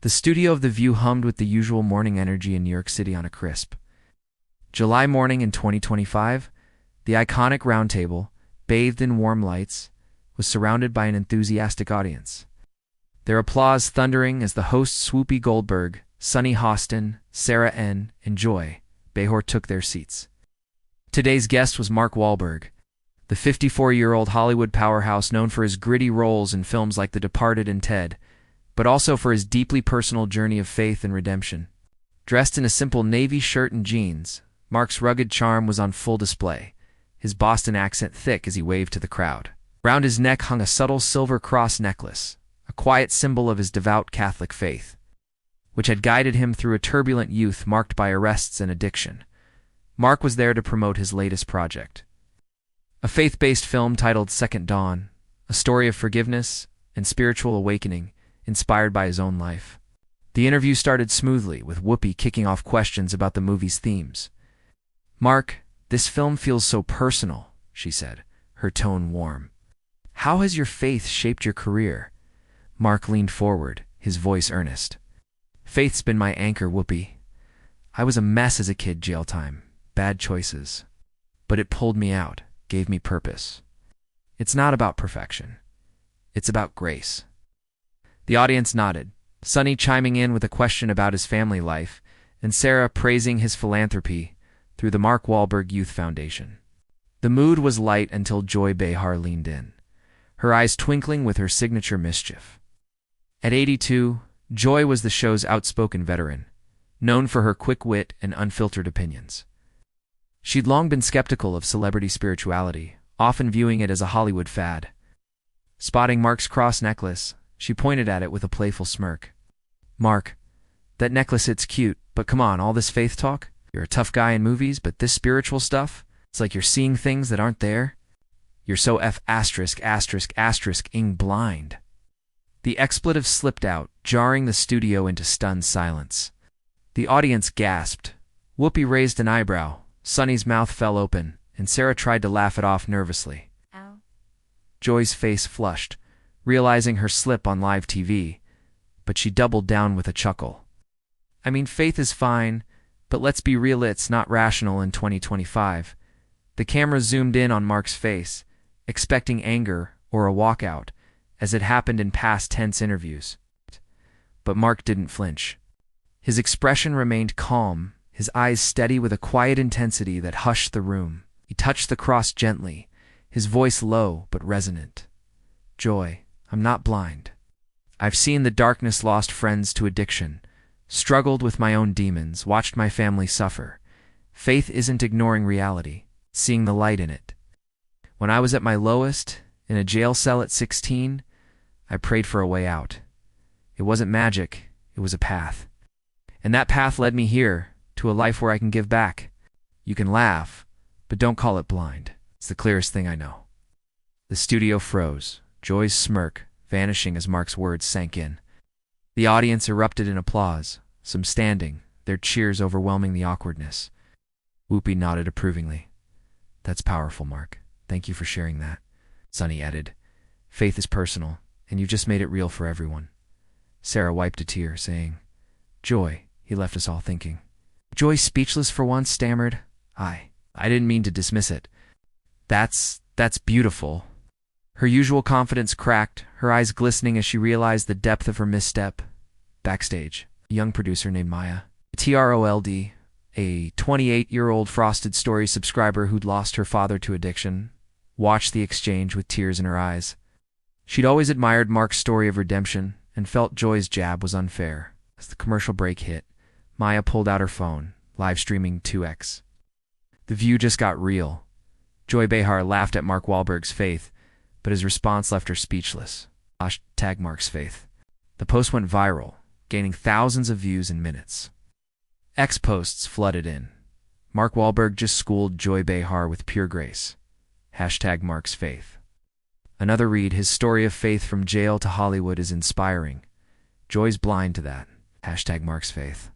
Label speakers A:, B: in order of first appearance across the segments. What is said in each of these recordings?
A: The studio of The View hummed with the usual morning energy in New York City on a crisp July morning in 2025. The iconic round table, bathed in warm lights, was surrounded by an enthusiastic audience, their applause thundering as the hosts Whoopi Goldberg, Sunny Hostin, Sarah N., and Joy Behar took their seats. Today's guest was Mark Wahlberg, the 54-year-old Hollywood powerhouse known for his gritty roles in films like The Departed and Ted, but also for his deeply personal journey of faith and redemption. Dressed in a simple navy shirt and jeans, Mark's rugged charm was on full display, his Boston accent thick as he waved to the crowd. Round his neck hung a subtle silver cross necklace, a quiet symbol of his devout Catholic faith, which had guided him through a turbulent youth marked by arrests and addiction. Mark was there to promote his latest project, a faith-based film titled Second Dawn, a story of forgiveness and spiritual awakening inspired by his own life. The interview started smoothly, with Whoopi kicking off questions about the movie's themes. "Mark, this film feels so personal," she said, her tone warm. "How has your faith shaped your career?" Mark leaned forward, his voice earnest. "Faith's been my anchor, Whoopi. I was a mess as a kid, jail time, bad choices. But it pulled me out, gave me purpose. It's not about perfection. It's about grace." The audience nodded, Sunny chiming in with a question about his family life, and Sarah praising his philanthropy through the Mark Wahlberg Youth Foundation. The mood was light until Joy Behar leaned in, her eyes twinkling with her signature mischief. At 82, Joy was the show's outspoken veteran, known for her quick wit and unfiltered opinions. She'd long been skeptical of celebrity spirituality, often viewing it as a Hollywood fad. Spotting Mark's cross necklace, she pointed at it with a playful smirk. "Mark, that necklace, it's cute, but come on, all this faith talk? You're a tough guy in movies, but this spiritual stuff? It's like you're seeing things that aren't there. You're so ing blind." The expletive slipped out, jarring the studio into stunned silence. The audience gasped. Whoopi raised an eyebrow, Sunny's mouth fell open, and Sarah tried to laugh it off nervously.
B: Ow.
A: Joy's face flushed, realizing her slip on live TV, but she doubled down with a chuckle. "I mean, faith is fine, but let's be real, it's not rational in 2025. The camera zoomed in on Mark's face, expecting anger or a walkout, as had happened in past tense interviews. But Mark didn't flinch. His expression remained calm, his eyes steady with a quiet intensity that hushed the room. He touched the cross gently, his voice low but resonant. "Joy, I'm not blind. I've seen the darkness, lost friends to addiction, struggled with my own demons, watched my family suffer. Faith isn't ignoring reality, it's seeing the light in it. When I was at my lowest, in a jail cell at 16, I prayed for a way out. It wasn't magic, it was a path. And that path led me here, to a life where I can give back. You can laugh, but don't call it blind. It's the clearest thing I know." The studio froze, Joy's smirk vanishing as Mark's words sank in. The audience erupted in applause, some standing, their cheers overwhelming the awkwardness. Whoopi nodded approvingly. "That's powerful, Mark. Thank you for sharing that." Sunny added, "Faith is personal, and you've just made it real for everyone." Sarah wiped a tear, saying, "Joy," he left us all thinking. Joy, speechless for once, stammered, I didn't mean to dismiss it. That's beautiful." Her usual confidence cracked, her eyes glistening as she realized the depth of her misstep. Backstage, a young producer named Maya, Trold, a 28-year-old Frosted Story subscriber who'd lost her father to addiction, watched the exchange with tears in her eyes. She'd always admired Mark's story of redemption and felt Joy's jab was unfair. As the commercial break hit, Maya pulled out her phone, live streaming 2X. The View just got real. Joy Behar laughed at Mark Wahlberg's faith, but his response left her speechless. #Mark's faith. The post went viral, gaining thousands of views in minutes. X posts flooded in. Mark Wahlberg just schooled Joy Behar with pure grace. #Mark's faith. Another read, his story of faith from jail to Hollywood is inspiring. Joy's blind to that. #Mark's faith.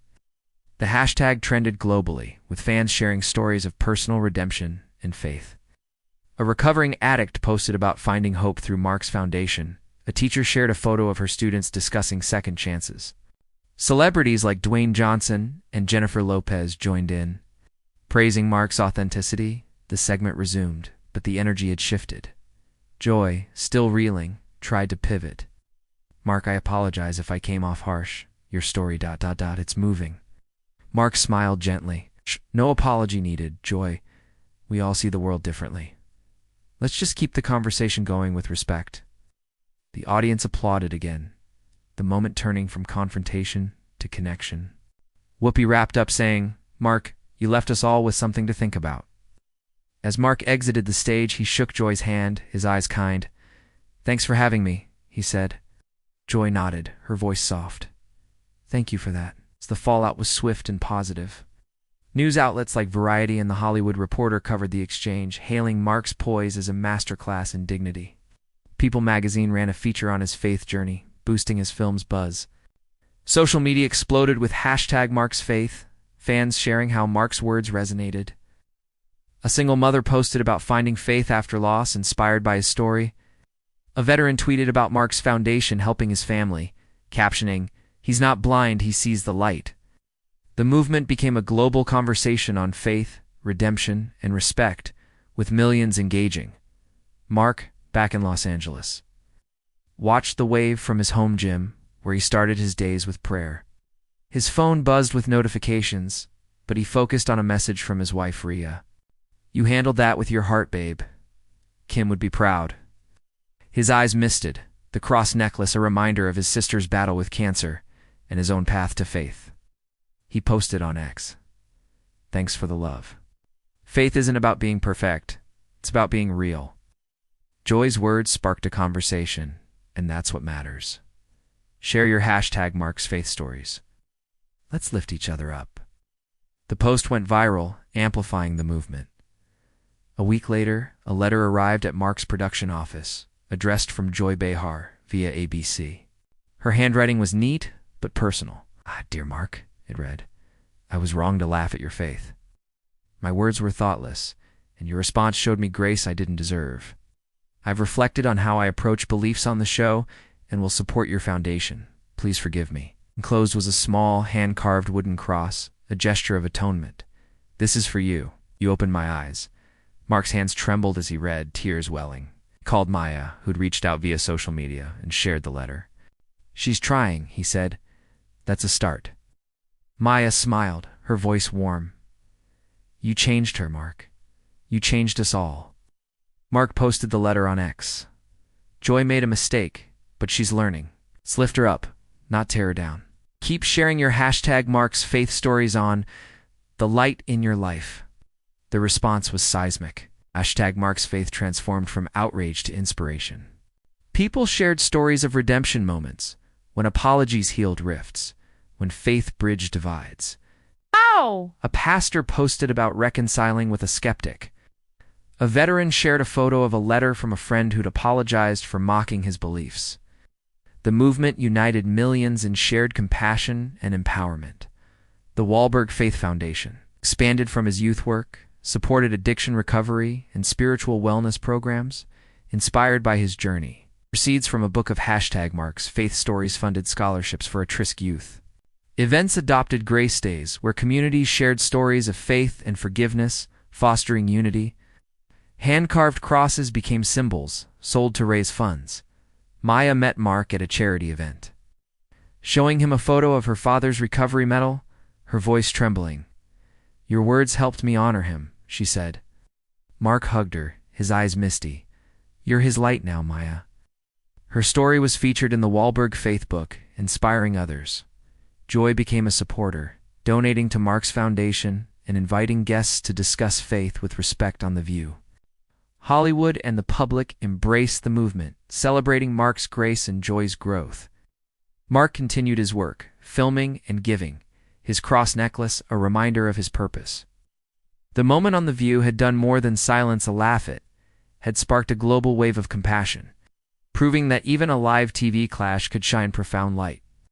A: The hashtag trended globally, with fans sharing stories of personal redemption and faith. A recovering addict posted about finding hope through Mark's foundation. A teacher shared a photo of her students discussing second chances. Celebrities like Dwayne Johnson and Jennifer Lopez joined in. Praising Mark's authenticity, the segment resumed, but the energy had shifted. Joy, still reeling, tried to pivot. "Mark, I apologize if I came off harsh. Your story ... it's moving." Mark smiled gently. "No apology needed, Joy. We all see the world differently. Let's just keep the conversation going with respect." The audience applauded again, the moment turning from confrontation to connection. Whoopi wrapped up saying, "Mark, you left us all with something to think about." As Mark exited the stage, he shook Joy's hand, his eyes kind. "Thanks for having me," he said. Joy nodded, her voice soft. "Thank you for that." The fallout was swift and positive. News outlets like Variety and The Hollywood Reporter covered the exchange, hailing Mark's poise as a masterclass in dignity. People magazine ran a feature on his faith journey, boosting his film's buzz. Social media exploded with #MarksFaith, fans sharing how Mark's words resonated. A single mother posted about finding faith after loss, inspired by his story. A veteran tweeted about Mark's foundation helping his family, captioning, "He's not blind, he sees the light." The movement became a global conversation on faith, redemption, and respect, with millions engaging. Mark, back in Los Angeles, watched the wave from his home gym, where he started his days with prayer. His phone buzzed with notifications, but he focused on a message from his wife, Rhea. "You handled that with your heart, babe. Kim would be proud." His eyes misted, the cross necklace a reminder of his sister's battle with cancer and his own path to faith. He posted on X, "Thanks for the love. Faith isn't about being perfect, it's about being real." Joy's words sparked a conversation, and that's what matters. Share your #MarksFaith stories. Let's lift each other up. The post went viral, amplifying the movement. A week later, a letter arrived at Mark's production office, addressed from Joy Behar via ABC. Her handwriting was neat, but personal. "Dear Mark," it read, "I was wrong to laugh at your faith. My words were thoughtless, and your response showed me grace I didn't deserve. I've reflected on how I approach beliefs on the show and will support your foundation. Please forgive me." Enclosed was a small, hand-carved wooden cross, a gesture of atonement. "This is for you. You opened my eyes." Mark's hands trembled as he read, tears welling. He called Maya, who'd reached out via social media, and shared the letter. "She's trying," he said. "That's a start." Maya smiled, her voice warm. "You changed her, Mark. You changed us all." Mark posted the letter on X. "Joy made a mistake, but she's learning. Let's lift her up, not tear her down. Keep sharing your #MarksFaith stories on the light in your life." The response was seismic. #MarksFaith transformed from outrage to inspiration. People shared stories of redemption moments, when apologies healed rifts, when faith bridged divides.
B: Ow!
A: A pastor posted about reconciling with a skeptic. A veteran shared a photo of a letter from a friend who'd apologized for mocking his beliefs. The movement united millions in shared compassion and empowerment. The Wahlberg Faith Foundation expanded from his youth work, supported addiction recovery and spiritual wellness programs, inspired by his journey. Proceeds from a book of #MarksFaith stories funded scholarships for at-risk youth. Events adopted Grace Days, where communities shared stories of faith and forgiveness, fostering unity. Hand-carved crosses became symbols, sold to raise funds. Maya met Mark at a charity event. Showing him a photo of her father's recovery medal, her voice trembling. "Your words helped me honor him," she said. Mark hugged her, his eyes misty. "You're his light now, Maya." Her story was featured in the Wahlberg Faith book, inspiring others. Joy became a supporter, donating to Mark's foundation and inviting guests to discuss faith with respect on The View. Hollywood and the public embraced the movement, celebrating Mark's grace and Joy's growth. Mark continued his work, filming and giving, his cross necklace a reminder of his purpose. The moment on The View had done more than silence a laugh it, had sparked a global wave of compassion, proving that even a live TV clash could shine profound light.